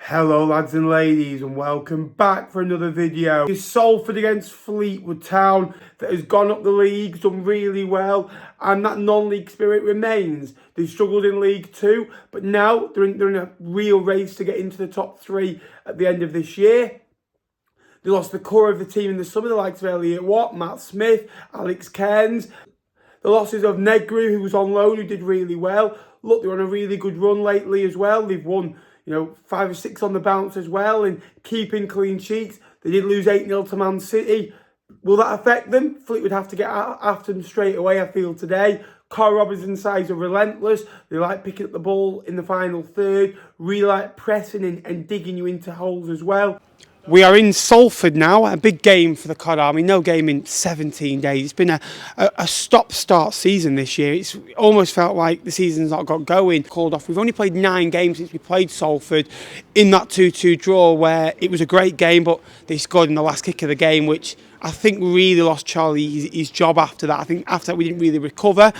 Hello lads and ladies and welcome back for another video. It's Salford against Fleetwood Town that has gone up the league, done really well, and that non-league spirit remains. They've struggled in League 2, but now they're in a real race to get into the top 3 at the end of this year. They lost the core of the team in the summer, the likes of Elliot Watt, Matt Smith, Alex Cairns. The losses of Negru, who was on loan, who did really well. Look, they're on a really good run lately as well. They've won 5 or 6 on the bounce as well, and keeping clean sheets. They did lose 8-0 to Man City. Will that affect them? Fleetwood have to get after them straight away, I feel, today. Carl Robinson's sides are relentless. They like picking up the ball in the final third, really like pressing and digging you into holes as well. We are in Salford now, a big game for the Cod Army, no game in 17 days. It's been a stop-start season this year. It's almost felt like the season's not got going. Called off. We've only played 9 games since we played Salford in that 2-2 draw where it was a great game, but they scored in the last kick of the game, which I think really lost Charlie his job after that. I think after that we didn't really recover.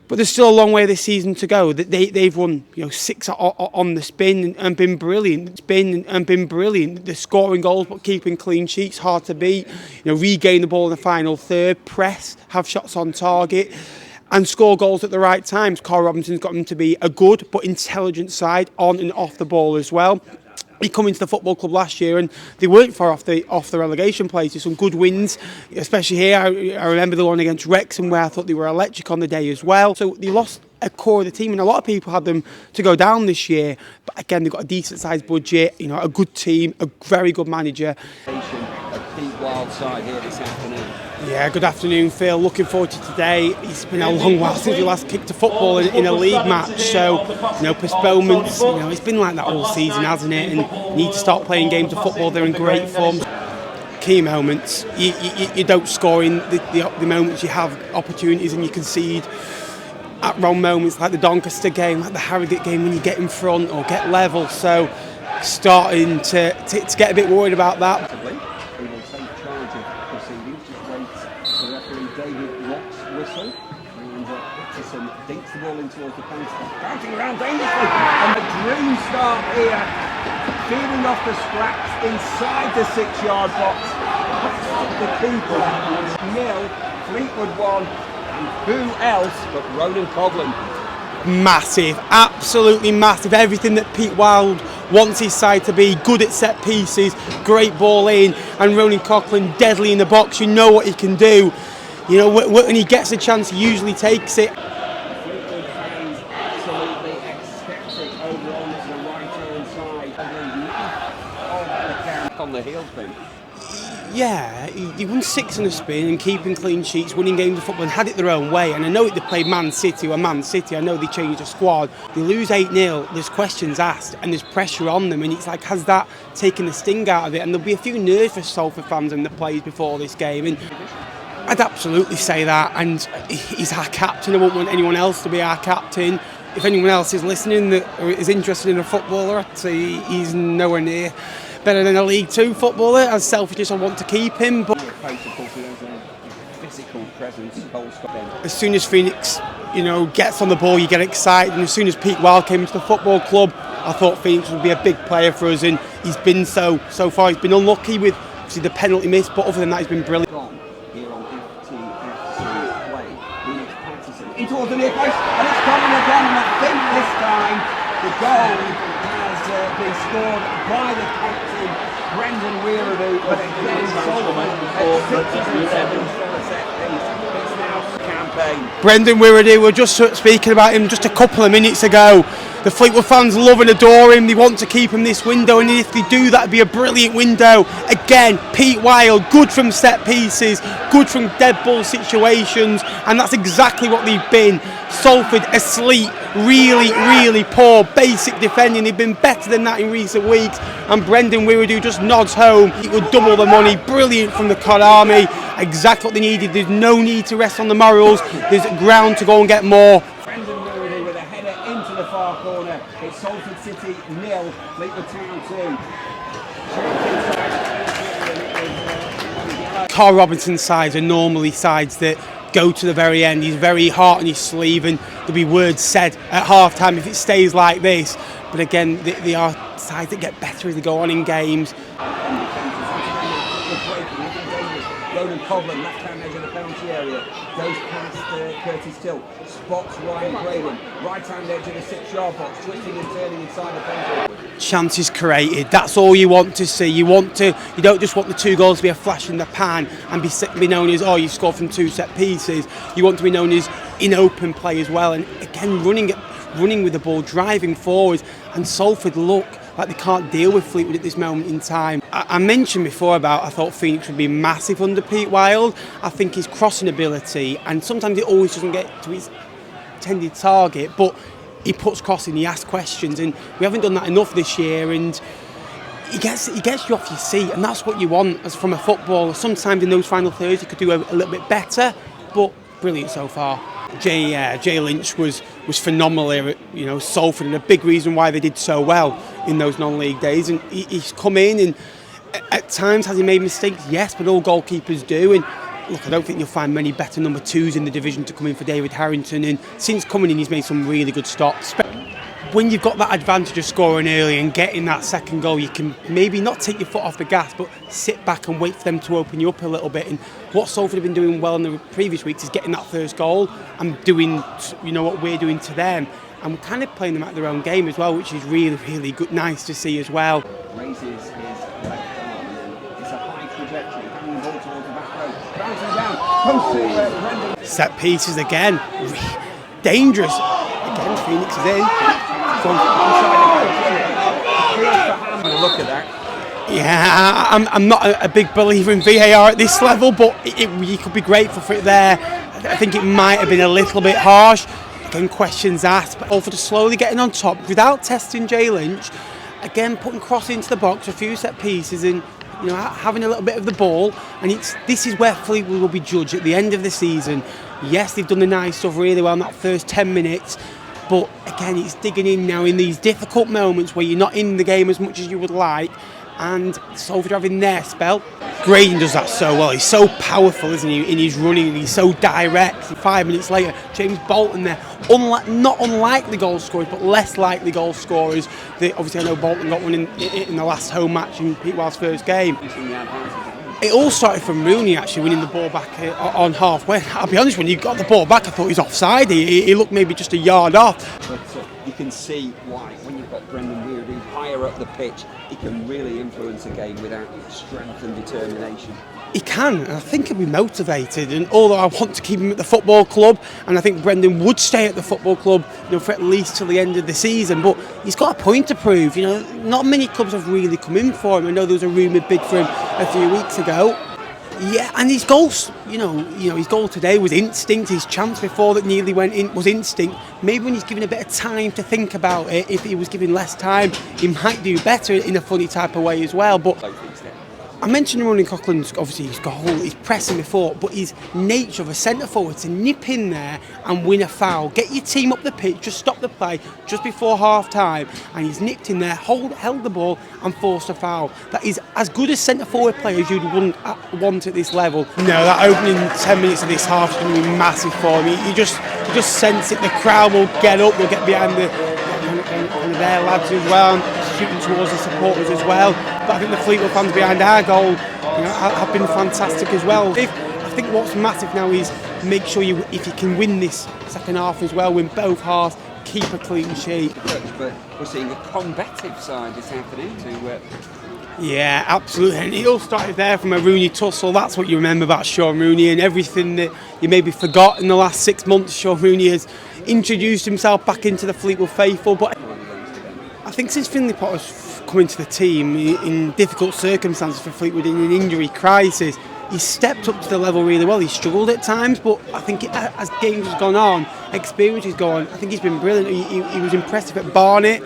But there's still a long way this season to go. They've won 6 on the spin and been brilliant. They're scoring goals but keeping clean sheets, hard to beat. Regain the ball in the final third, press, have shots on target and score goals at the right times. Carl Robinson's got them to be a good but intelligent side on and off the ball as well. He come into the football club last year and they weren't far off the relegation places. Some good wins, especially here. I remember the one against Wrexham where I thought they were electric on the day as well. So they lost a core of the team and a lot of people had them to go down this year. But again, they've got a decent sized budget, a good team, a very good manager. Pete Wild side here this afternoon. Yeah, good afternoon, Phil. Looking forward to today. It's been a long while since we last kicked a football in a league match, so postponements. It's been like that all season, hasn't it? And you need to start playing games of football. They're in great form. Key moments. You don't score in the moments you have opportunities and you concede. At wrong moments, like the Doncaster game, like the Harrogate game, when you get in front or get level. So starting to get a bit worried about that. Dinks the ball in towards the post, bouncing around dangerously, and the dream start here, feeding off the scraps inside the 6-yard box. The keeper, 0, Fleetwood 1, and who else but Ronan Coughlin. Massive, absolutely massive. Everything that Pete Wild wants his side to be, good at set pieces, great ball in, and Ronan Coughlin deadly in the box. You know what he can do. When he gets a chance, he usually takes it. On the heels thing. Yeah, he won 6 on the spin and keeping clean sheets, winning games of football and had it their own way. And I know they played Man City. I know they changed the squad. They lose 8-0, there's questions asked and there's pressure on them. And it's like, has that taken the sting out of it? And there'll be a few nerves for Salford fans and the players before this game. And I'd absolutely say that. And he's our captain. I won't want anyone else to be our captain. If anyone else is listening that is interested in a footballer, I'd say he's nowhere near better than a League 2 footballer. As selfish, I want to keep him. But Physical presence, as soon as Phoenix, gets on the ball, you get excited. And as soon as Pete Wild came into the football club, I thought Phoenix would be a big player for us, and he's been so far. He's been unlucky with obviously the penalty miss, but other than that, he's been brilliant. Here on FTFC Way, Phoenix Patterson in towards the near post, and it's coming again. And I think this time the goal has been scored by the captain, Brendan Weiradu, but again, Solomon at 6-7 it's now campaign. Brendan Weiradu, we were just speaking about him just a couple of minutes ago. The Fleetwood fans love and adore him. They want to keep him this window, and if they do, that'd be a brilliant window. Again, Pete Wild, good from set pieces, good from dead ball situations, and that's exactly what they've been. Salford asleep, really poor basic defending. They've been better than that in recent weeks, and Brendan Weiradu just nods home. He would double the money. Brilliant from the Cod Army, exactly what they needed. There's no need to rest on the morals. There's ground to go and get more. With a header into the far corner. It's Salford City 0, Fleetwood Town 2. Carl Robinson's sides are normally sides that go to the very end. He's very heart on his sleeve, and there'll be words said at half-time if it stays like this. But again, they are sides that get better as they go on in games. Ronan Coghlan, left-hand edge of the penalty area, goes past Curtis Till, spots Ryan Braden, right-hand edge of the 6-yard box, twisting and turning inside the penalty. Chances created. That's all you want to see. You don't just want the 2 goals to be a flash in the pan and be known as, oh, you scored from 2 set pieces. You want to be known as in open play as well. And again, running with the ball, driving forwards. And Salford look like they can't deal with Fleetwood at this moment in time. I mentioned before about I thought Phoenix would be massive under Pete Wild. I think his crossing ability, and sometimes it always doesn't get to his intended target, but he puts crossing, he asks questions, and we haven't done that enough this year, and he gets you off your seat, and that's what you want as from a footballer. Sometimes in those final thirds you could do a little bit better, but brilliant so far. Jay Lynch was phenomenal here at Salford, and a big reason why they did so well in those non-league days. And he's come in, and at times has he made mistakes? Yes, but all goalkeepers do. And look, I don't think you'll find many better number 2s in the division to come in for David Harrington. And since coming in, he's made some really good stops. When you've got that advantage of scoring early and getting that second goal, you can maybe not take your foot off the gas, but sit back and wait for them to open you up a little bit. And what Salford have been doing well in the previous weeks is getting that first goal and doing, what we're doing to them. And we're kind of playing them at their own game as well, which is really, really good, nice to see as well. Raises his left arm, and it's a high trajectory, hanging ball towards the back row, bouncing down, comes to Brendan. Set pieces again, dangerous. Again, Phoenix is in. Look at that. Yeah, I'm not a big believer in VAR at this level, but you could be grateful for it there. I think it might have been a little bit harsh. Again, questions asked, but Salford slowly getting on top without testing Jay Lynch. Again, putting cross into the box, a few set pieces, and having a little bit of the ball. And this is where Fleetwood will be judged at the end of the season. Yes, they've done the nice stuff really well in that first 10 minutes. But again, it's digging in now in these difficult moments where you're not in the game as much as you would like, and Salford are having their spell. Graydon does that so well. He's so powerful, isn't he, in his running, and he's so direct. 5 minutes later, James Bolton there. Not unlikely goal scorers, but less likely goal scorers. Obviously, I know Bolton got one in the last home match in Pete Wild's first game. It all started from Rooney actually winning the ball back on halfway. I'll be honest, when he got the ball back, I thought he was offside. He looked maybe just a yard off. But you can see why, when you've got Brendan Weir who's higher up the pitch, he can really influence a game without strength and determination. He can, and I think he'll be motivated. And although I want to keep him at the football club, and I think Brendan would stay at the football club, for at least till the end of the season, but he's got a point to prove. Not many clubs have really come in for him. I know there was a rumoured bid for him a few weeks ago. Yeah, and his goals, his goal today was instinct. His chance before that nearly went in was instinct. Maybe when he's given a bit of time to think about it, if he was given less time, he might do better in a funny type of way as well. But I mentioned Ronan Coughlan's, obviously his goal, he's pressing before, but his nature of a centre forward to nip in there and win a foul, get your team up the pitch, just stop the play just before half time, and he's nipped in there, held the ball and forced a foul. That is as good a centre forward player as you'd want at this level. No, that opening 10 minutes of this half is going to be massive for him. You just sense it. The crowd will get up, they'll get behind their lads as well, shooting towards the supporters as well. But I think the Fleetwood fans behind our goal have been fantastic as well. I think what's massive now is make sure if you can win this second half as well, win both halves, keep a clean sheet. But we're seeing a combative side this afternoon too. Yeah, absolutely. And it all started there from a Rooney tussle. That's what you remember about Sean Rooney, and everything that you maybe forgot in the last 6 months. Sean Rooney has introduced himself back into the Fleetwood faithful. But I think since Finlay Potter's come into the team in difficult circumstances for Fleetwood in an injury crisis, he's stepped up to the level really well. He's struggled at times, but I think as games have gone on, experience has gone, I think he's been brilliant. He was impressive at Barnet.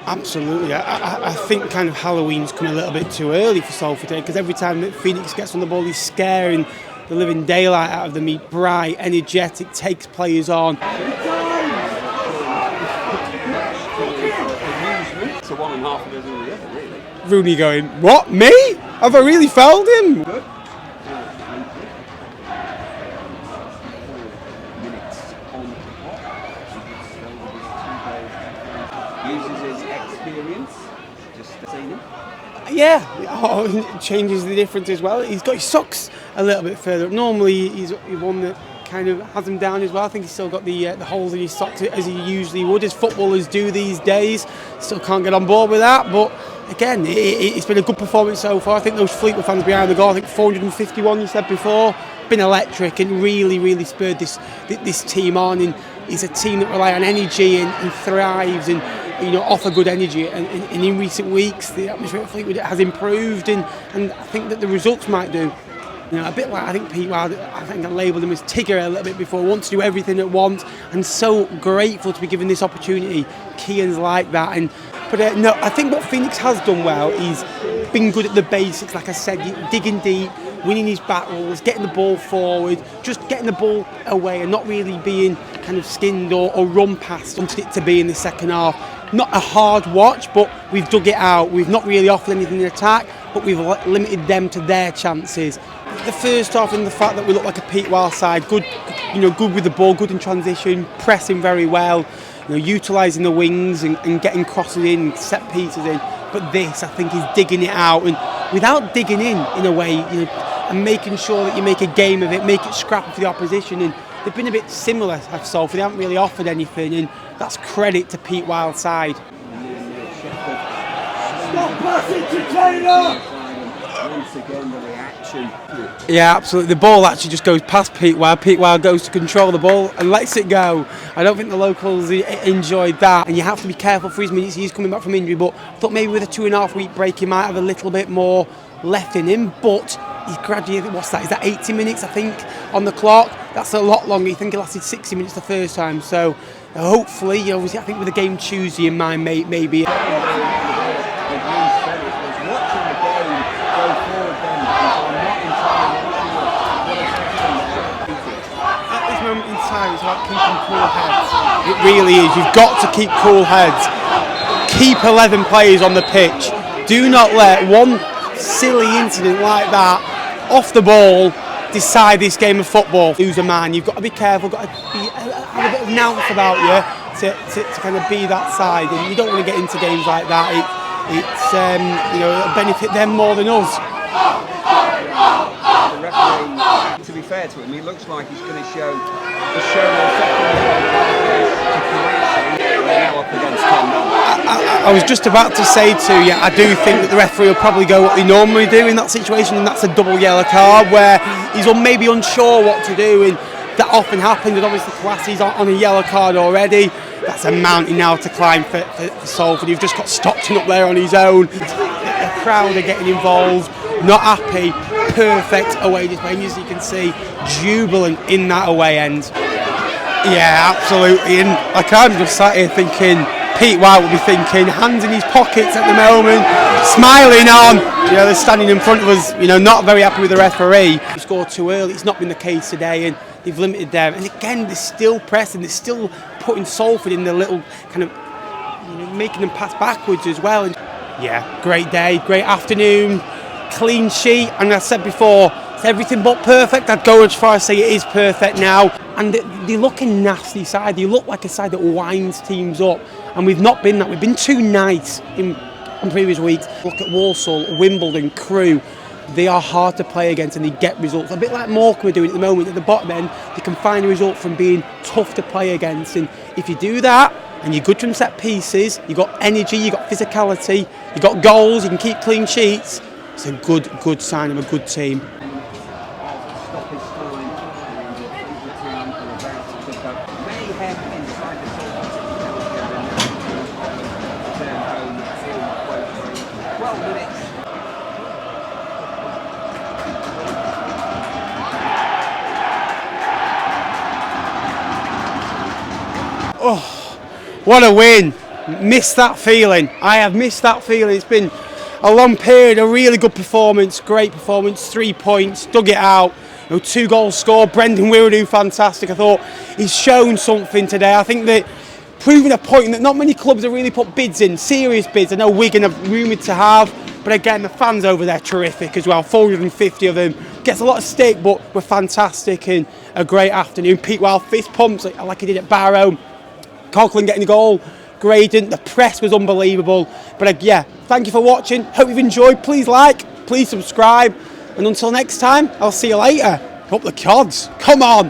Absolutely. I think kind of Halloween's come a little bit too early for Salford because every time that Phoenix gets on the ball, he's scaring the living daylight out of them. He's bright, energetic, takes players on. So 1.5 of us in the other, really. Rooney going, what, me? Have I really fouled him? Good. just seen him. Yeah, it changes the difference as well. He's got his socks a little bit further up. Normally he's one that kind of has him down as well. I think he's still got the holes in his socks as he usually would, as footballers do these days. Still can't get on board with that, but again, it's been a good performance so far. I think those Fleetwood fans behind the goal, I think 451 you said before, been electric and really spurred this team on. And it's a team that rely on energy and thrives and offer good energy. And in recent weeks, the atmosphere at Fleetwood has improved, and I think that the results might do. A bit like, I think Pete Wild, I think I labelled him as Tigger a little bit before, wants to do everything at once, and so grateful to be given this opportunity. Keane's like that. But no, I think what Phoenix has done well is been good at the basics, like I said, digging deep, winning his battles, getting the ball forward, just getting the ball away and not really being kind of skinned or run past. Wanted it to be in the second half. Not a hard watch, but we've dug it out. We've not really offered anything in attack, but we've limited them to their chances. The first half, and the fact that we look like a Pete Wild side, good with the ball, good in transition, pressing very well, utilising the wings and getting crosses in, set pieces in. But this, I think, is digging it out, and without digging in a way, and making sure that you make a game of it, make it scrappy for the opposition. And they've been a bit similar at Salford. They haven't really offered anything, and that's credit to Pete Wild's side. Stop passing to Taylor! Once again, the reaction. Yeah, absolutely. The ball actually just goes past Pete Wild. Pete Wild goes to control the ball and lets it go. I don't think the locals enjoyed that. And you have to be careful for his minutes. He's coming back from injury, but I thought maybe with a 2.5 week break he might have a little bit more left in him. But he's graduated, what's that? Is that 80 minutes, I think, on the clock? That's a lot longer. I think he lasted 60 minutes the first time. So hopefully, obviously, I think with the game Tuesday in mind, maybe. It's about keeping cool heads. It really is. You've got to keep cool heads. Keep 11 players on the pitch. Do not let one silly incident like that off the ball decide this game of football. Lose a man. You've got to be careful. Got to have a bit of nous about you to kind of be that side. And you don't want to get into games like that. It'll benefit them more than us. The referee, to be fair to him, he looks like he's going to show the second to Croatia. They're now up against 10. I was just about to say to you, I do think that the referee will probably go what they normally do in that situation, and that's a double yellow card where he's maybe unsure what to do, and that often happens. And obviously Kouassi's on a yellow card already. That's a mountain now to climb for Salford. You've just got Stockton up there on his own. The crowd are getting involved, not happy. Perfect away display, and as you can see, jubilant in that away end. Yeah, absolutely. And like I'm just sat here thinking, Pete Wild will be thinking, hands in his pockets at the moment, smiling on. They're standing in front of us, not very happy with the referee. He scored too early. It's not been the case today, and they've limited them. And again, they're still pressing. They're still putting Salford in the little kind of, making them pass backwards as well. And yeah, great day, great afternoon. Clean sheet, and I said before, it's everything but perfect. I'd go as far as say it is perfect now. And they look a nasty side. They look like a side that winds teams up, and we've not been that. We've been too nice in previous weeks. Look at Walsall, Wimbledon, Crewe. They are hard to play against, and they get results. A bit like Morecambe are doing at the moment. At the bottom end, they can find a result from being tough to play against. And if you do that, and you're good from set pieces, you've got energy, you've got physicality, you've got goals, you can keep clean sheets. It's a good sign of a good team. Oh, what a win. Missed that feeling. I have missed that feeling. It's been a long period, a really good performance, great performance, 3 points, dug it out, 2 goals scored. Brendan Wiredu, fantastic. I thought he's shown something today. I think that proving a point that not many clubs have really put bids in, serious bids. I know Wigan have rumoured to have, but again, the fans over there terrific as well. 450 of them. Gets a lot of stick, but we're fantastic and a great afternoon. Pete Wild fist pumps like he did at Barrow. Coughlin getting the goal gradient. The press was unbelievable. But yeah, thank you for watching. Hope you've enjoyed. Please like, please subscribe. And until next time, I'll see you later. Up the cods. Come on.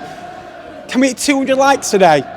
Can we hit 200 likes today?